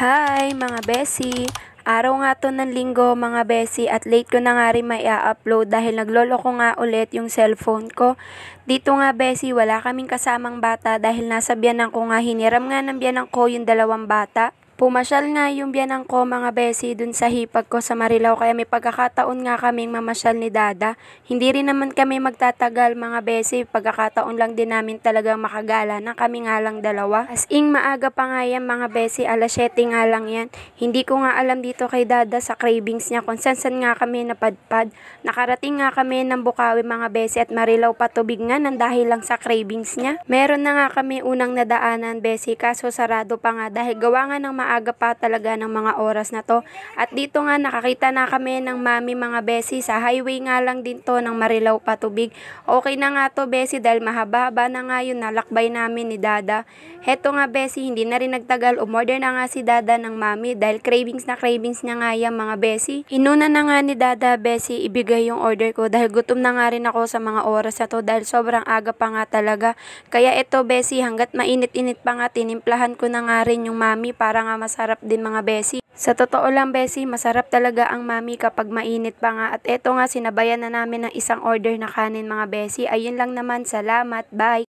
Hi mga besi! Araw nga to ng linggo mga besi at late ko na nga rin may upload dahil nagloloko nga ulit yung cellphone ko. Dito nga besi wala kaming kasamang bata dahil nasa biyanan ko nga, hiniram nga ng biyanan ko yung dalawang bata. Pumasyal nga yung biyanan ko mga besi dun sa hipag ko sa Marilao, kaya may pagkakataon nga kaming mamasyal ni Dada. Hindi rin naman kami magtatagal mga besi, pagkakataon lang din namin talagang makagala na kami nga lang dalawa. As in maaga pa nga yan mga besi, alas 7 nga lang yan. Hindi ko nga alam dito kay Dada sa cravings niya kung saan nga kami napadpad. Nakarating nga kami ng Bukawi mga besi at Marilao patubig nga nang dahil lang sa cravings niya. Meron na nga kami unang nadaanan besi, kaso sarado pa nga dahil gawa nga ng maaga pa talaga ng mga oras na to. At dito nga nakakita na kami ng mami mga besi, sa highway nga lang din to ng Marilao patubig. Okay na nga to besi dahil mahaba-haba na nga yun nalakbay namin ni Dada. Heto nga besi, hindi na rin nagtagal, umorder na nga si Dada ng mami dahil cravings na cravings niya nga yan mga besi. Inuna na nga ni Dada besi ibigay yung order ko dahil gutom na nga rin ako sa mga oras na to dahil sobrang aga pa nga talaga. Kaya eto besi, hanggat mainit-init pa nga tinimplahan ko na nga rin yung mami para nga masarap din mga besi. Sa totoo lang besi, masarap talaga ang mami kapag mainit pa nga. At eto nga, sinabayan na namin ng isang order na kanin mga besi. Ayun lang naman, salamat, bye!